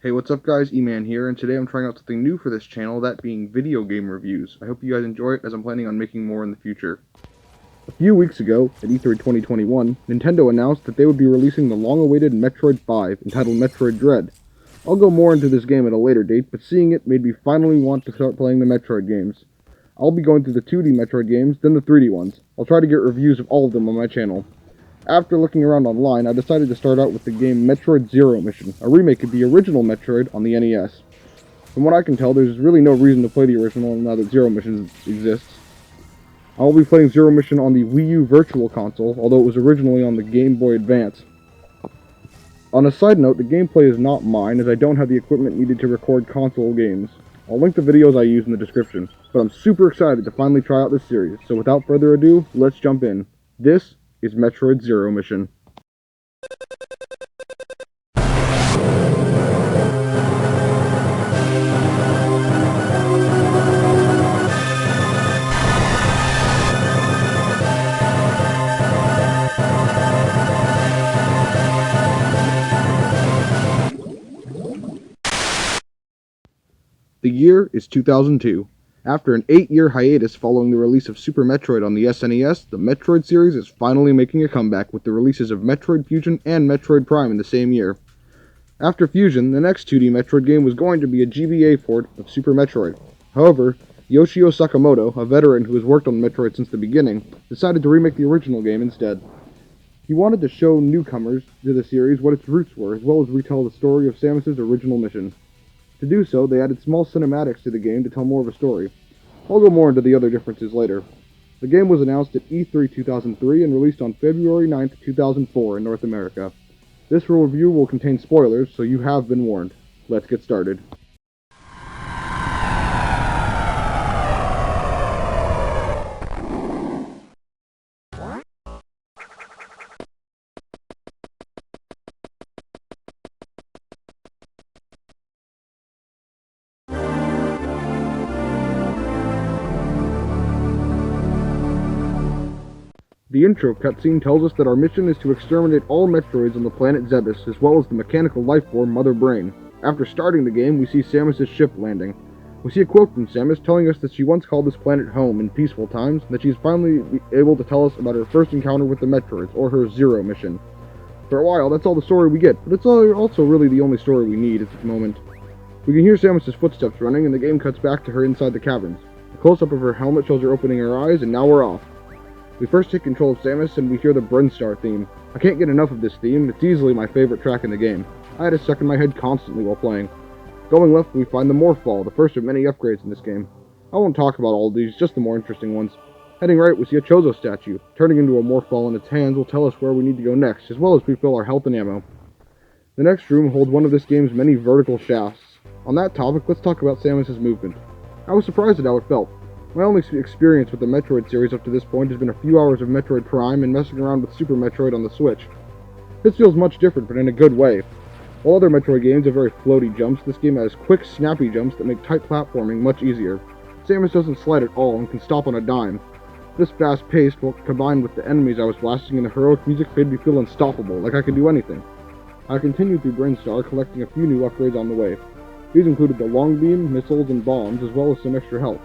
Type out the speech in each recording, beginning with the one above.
Hey, what's up guys, E-Man here, and today I'm trying out something new for this channel, that being video game reviews. I hope you guys enjoy it, as I'm planning on making more in the future. A few weeks ago, at E3 2021, Nintendo announced that they would be releasing the long-awaited Metroid 5, entitled Metroid Dread. I'll go more into this game at a later date, but seeing it made me finally want to start playing the Metroid games. I'll be going through the 2D Metroid games, then the 3D ones. I'll try to get reviews of all of them on my channel. After looking around online, I decided to start out with the game Metroid Zero Mission, a remake of the original Metroid on the NES. From what I can tell, there's really no reason to play the original now that Zero Mission exists. I will be playing Zero Mission on the Wii U Virtual Console, although it was originally on the Game Boy Advance. On a side note, the gameplay is not mine, as I don't have the equipment needed to record console games. I'll link the videos I use in the description, but I'm super excited to finally try out this series, so without further ado, let's jump in. This is Metroid Zero Mission. The year is 2002. After an 8-year hiatus following the release of Super Metroid on the SNES, the Metroid series is finally making a comeback with the releases of Metroid Fusion and Metroid Prime in the same year. After Fusion, the next 2D Metroid game was going to be a GBA port of Super Metroid. However, Yoshio Sakamoto, a veteran who has worked on Metroid since the beginning, decided to remake the original game instead. He wanted to show newcomers to the series what its roots were, as well as retell the story of Samus's original mission. To do so, they added small cinematics to the game to tell more of a story. I'll go more into the other differences later. The game was announced at E3 2003 and released on February 9, 2004 in North America. This review will contain spoilers, so you have been warned. Let's get started. The intro cutscene tells us that our mission is to exterminate all Metroids on the planet Zebes, as well as the mechanical lifeform Mother Brain. After starting the game, we see Samus's ship landing. We see a quote from Samus telling us that she once called this planet home in peaceful times, and that she is finally able to tell us about her first encounter with the Metroids, or her Zero mission. For a while, that's all the story we get, but it's also really the only story we need at this moment. We can hear Samus's footsteps running, and the game cuts back to her inside the caverns. A close-up of her helmet shows her opening her eyes, and now we're off. We first take control of Samus, and we hear the Brinstar theme. I can't get enough of this theme, it's easily my favorite track in the game. I had it stuck in my head constantly while playing. Going left, we find the Morphball, the first of many upgrades in this game. I won't talk about all of these, just the more interesting ones. Heading right, we see a Chozo statue. Turning into a Morphball in its hands will tell us where we need to go next, as well as refill our health and ammo. The next room holds one of this game's many vertical shafts. On that topic, let's talk about Samus's movement. I was surprised at how it felt. My only experience with the Metroid series up to this point has been a few hours of Metroid Prime and messing around with Super Metroid on the Switch. This feels much different, but in a good way. While other Metroid games have very floaty jumps, this game has quick, snappy jumps that make tight platforming much easier. Samus doesn't slide at all and can stop on a dime. This fast pace, combined with the enemies I was blasting and the heroic music, made me feel unstoppable, like I could do anything. I continued through Brinstar, collecting a few new upgrades on the way. These included the long beam, missiles, and bombs, as well as some extra health.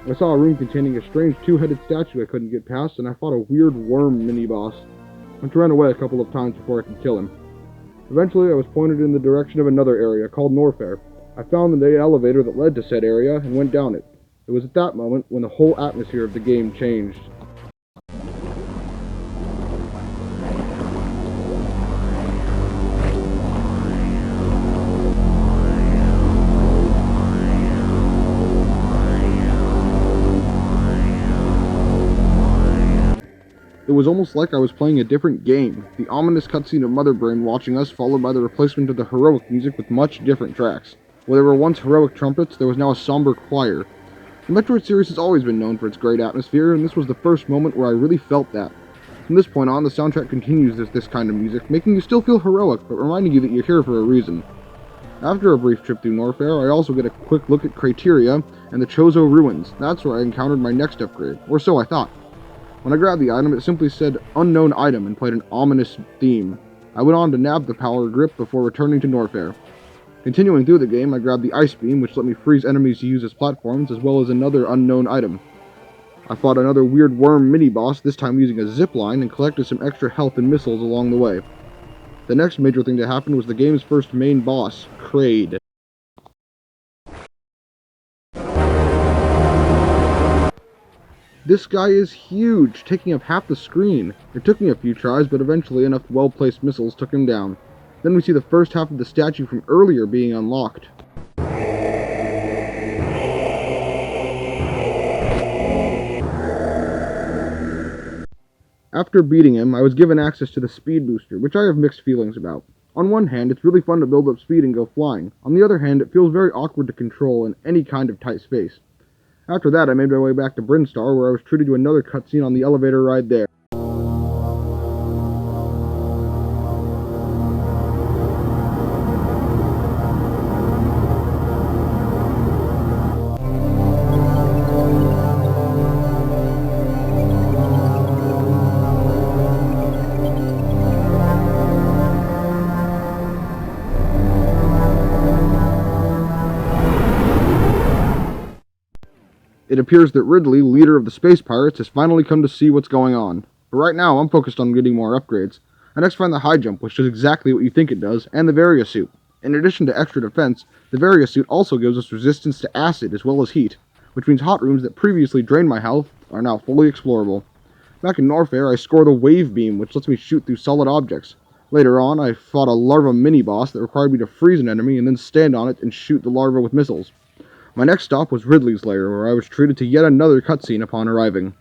I saw a room containing a strange two-headed statue I couldn't get past, and I fought a weird worm mini-boss, which ran away a couple of times before I could kill him. Eventually, I was pointed in the direction of another area called Norfair. I found the elevator that led to said area and went down it. It was at that moment when the whole atmosphere of the game changed. It was almost like I was playing a different game, the ominous cutscene of Mother Brain watching us, followed by the replacement of the heroic music with much different tracks. Where there were once heroic trumpets, there was now a somber choir. The Metroid series has always been known for its great atmosphere, and this was the first moment where I really felt that. From this point on, the soundtrack continues this kind of music, making you still feel heroic, but reminding you that you're here for a reason. After a brief trip through Norfair, I also get a quick look at Crateria and the Chozo Ruins. That's where I encountered my next upgrade, or so I thought. When I grabbed the item, it simply said unknown item and played an ominous theme. I went on to nab the power grip before returning to Norfair. Continuing through the game, I grabbed the Ice Beam, which let me freeze enemies to use as platforms, as well as another unknown item. I fought another weird worm mini-boss, this time using a zip line, and collected some extra health and missiles along the way. The next major thing to happen was the game's first main boss, Kraid. This guy is huge, taking up half the screen. It took me a few tries, but eventually enough well-placed missiles took him down. Then we see the first half of the statue from earlier being unlocked. After beating him, I was given access to the speed booster, which I have mixed feelings about. On one hand, it's really fun to build up speed and go flying. On the other hand, it feels very awkward to control in any kind of tight space. After that, I made my way back to Brinstar, where I was treated to another cutscene on the elevator ride there. It appears that Ridley, leader of the space pirates, has finally come to see what's going on. But right now, I'm focused on getting more upgrades. I next find the high jump, which does exactly what you think it does, and the Varia suit. In addition to extra defense, the Varia suit also gives us resistance to acid as well as heat, which means hot rooms that previously drained my health are now fully explorable. Back in Norfair, I score the Wave Beam, which lets me shoot through solid objects. Later on, I fought a larva mini-boss that required me to freeze an enemy and then stand on it and shoot the larva with missiles. My next stop was Ridley's lair, where I was treated to yet another cutscene upon arriving.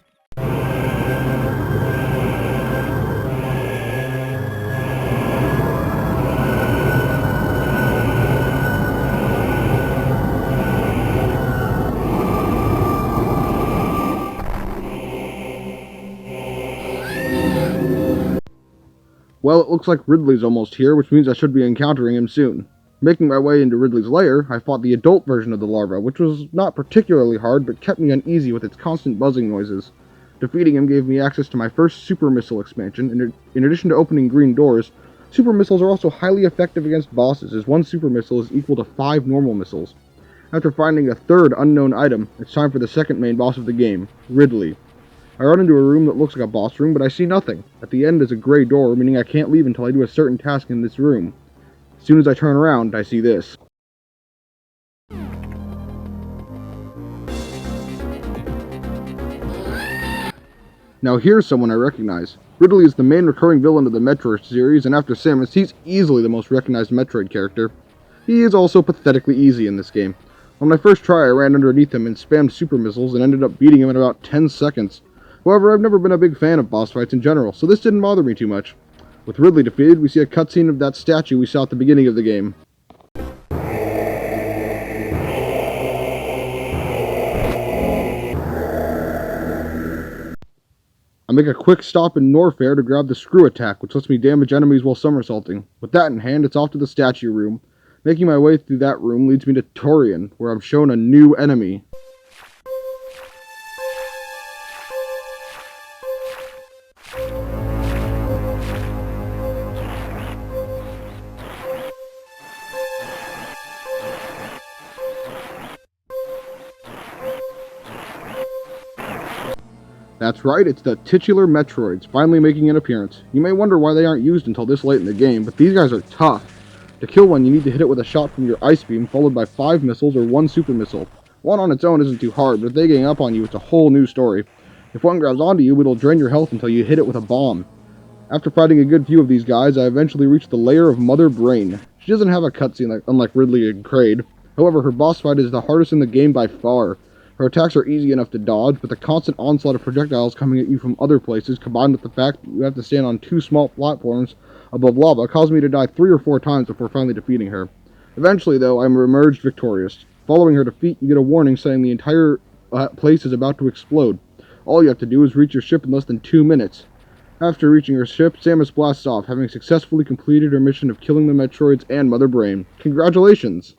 Well, it looks like Ridley's almost here, which means I should be encountering him soon. Making my way into Ridley's lair, I fought the adult version of the larva, which was not particularly hard, but kept me uneasy with its constant buzzing noises. Defeating him gave me access to my first super missile expansion, and in addition to opening green doors, super missiles are also highly effective against bosses, as one super missile is equal to 5 normal missiles. After finding a third unknown item, it's time for the second main boss of the game, Ridley. I run into a room that looks like a boss room, but I see nothing. At the end is a gray door, meaning I can't leave until I do a certain task in this room. As soon as I turn around, I see this. Now here's someone I recognize. Ridley is the main recurring villain of the Metroid series, and after Samus, he's easily the most recognized Metroid character. He is also pathetically easy in this game. On my first try, I ran underneath him and spammed super missiles and ended up beating him in about 10 seconds. However, I've never been a big fan of boss fights in general, so this didn't bother me too much. With Ridley defeated, we see a cutscene of that statue we saw at the beginning of the game. I make a quick stop in Norfair to grab the screw attack, which lets me damage enemies while somersaulting. With that in hand, it's off to the statue room. Making my way through that room leads me to Torian, where I'm shown a new enemy. That's right, it's the titular Metroids, finally making an appearance. You may wonder why they aren't used until this late in the game, but these guys are tough. To kill one, you need to hit it with a shot from your Ice Beam, followed by 5 missiles or 1 super missile. One on its own isn't too hard, but if they gang up on you, it's a whole new story. If one grabs onto you, it'll drain your health until you hit it with a bomb. After fighting a good few of these guys, I eventually reached the lair of Mother Brain. She doesn't have a cutscene unlike Ridley and Kraid. However, her boss fight is the hardest in the game by far. Her attacks are easy enough to dodge, but the constant onslaught of projectiles coming at you from other places, combined with the fact that you have to stand on 2 small platforms above lava, caused me to die 3 or 4 times before finally defeating her. Eventually, though, I emerged victorious. Following her defeat, you get a warning saying the entire place is about to explode. All you have to do is reach your ship in less than 2 minutes. After reaching her ship, Samus blasts off, having successfully completed her mission of killing the Metroids and Mother Brain. Congratulations!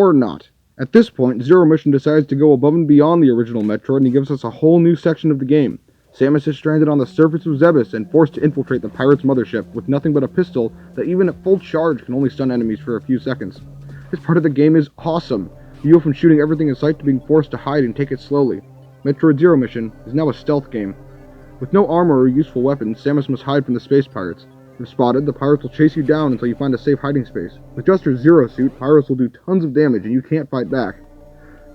Or not. At this point, Zero Mission decides to go above and beyond the original Metroid, and he gives us a whole new section of the game. Samus is stranded on the surface of Zebes and forced to infiltrate the pirate's mothership with nothing but a pistol that even at full charge can only stun enemies for a few seconds. This part of the game is awesome. You go from shooting everything in sight to being forced to hide and take it slowly. Metroid Zero Mission is now a stealth game. With no armor or useful weapons, Samus must hide from the space pirates. If spotted, the pirates will chase you down until you find a safe hiding space. With just your Zero suit, pirates will do tons of damage and you can't fight back.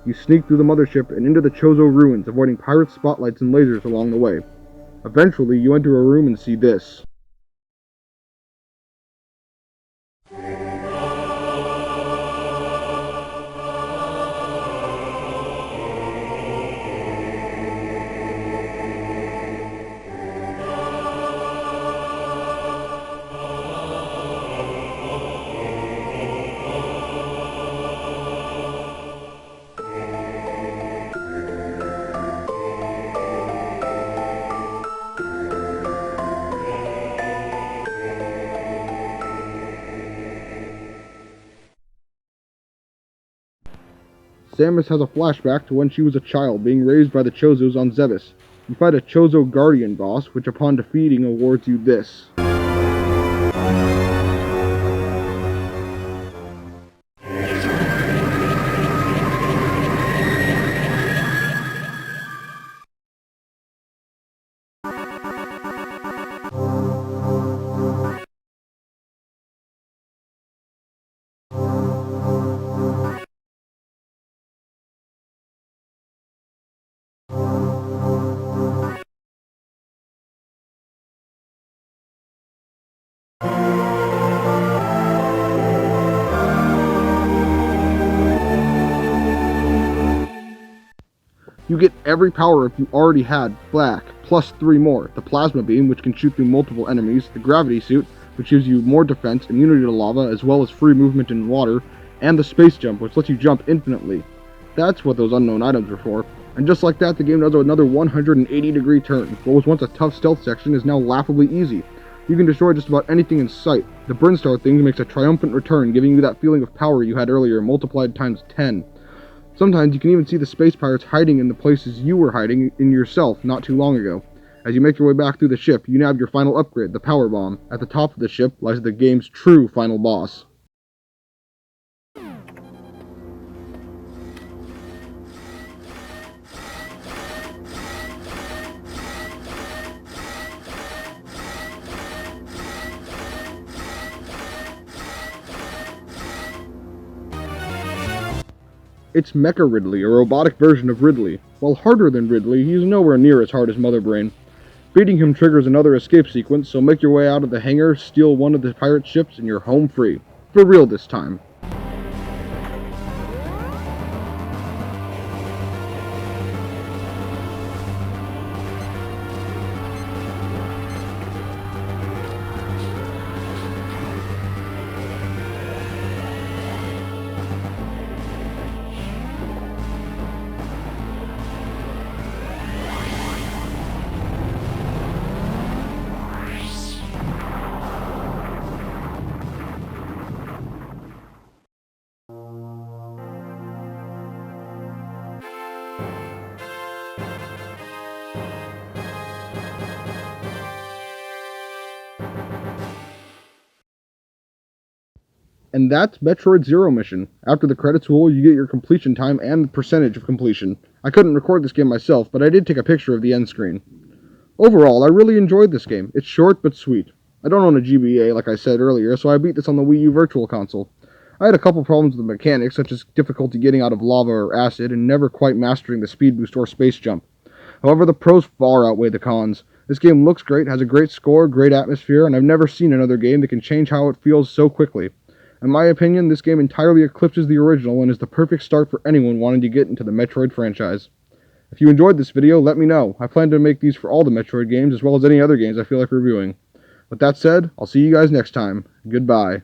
You sneak through the mothership and into the Chozo ruins, avoiding pirate spotlights and lasers along the way. Eventually, you enter a room and see this. Samus has a flashback to when she was a child, being raised by the Chozos on Zebes. You fight a Chozo Guardian boss, which upon defeating awards you this. You get every power-up you already had back, plus 3 more. The Plasma Beam, which can shoot through multiple enemies, the Gravity Suit, which gives you more defense, immunity to lava, as well as free movement in water, and the Space Jump, which lets you jump infinitely. That's what those unknown items were for. And just like that, the game does another 180-degree turn. What was once a tough stealth section is now laughably easy. You can destroy just about anything in sight. The Burnstar thing makes a triumphant return, giving you that feeling of power you had earlier, multiplied times 10. Sometimes you can even see the space pirates hiding in the places you were hiding in yourself not too long ago. As you make your way back through the ship, you nab your final upgrade, the Power Bomb. At the top of the ship lies the game's true final boss. It's Mecha Ridley, a robotic version of Ridley. While harder than Ridley, he's nowhere near as hard as Mother Brain. Beating him triggers another escape sequence, so make your way out of the hangar, steal one of the pirate ships, and you're home free. For real this time. And that's Metroid Zero Mission. After the credits roll, you get your completion time and the percentage of completion. I couldn't record this game myself, but I did take a picture of the end screen. Overall, I really enjoyed this game. It's short but sweet. I don't own a GBA, like I said earlier, so I beat this on the Wii U Virtual Console. I had a couple problems with the mechanics, such as difficulty getting out of lava or acid, and never quite mastering the speed boost or space jump. However, the pros far outweigh the cons. This game looks great, has a great score, great atmosphere, and I've never seen another game that can change how it feels so quickly. In my opinion, this game entirely eclipses the original and is the perfect start for anyone wanting to get into the Metroid franchise. If you enjoyed this video, let me know. I plan to make these for all the Metroid games as well as any other games I feel like reviewing. With that said, I'll see you guys next time. Goodbye.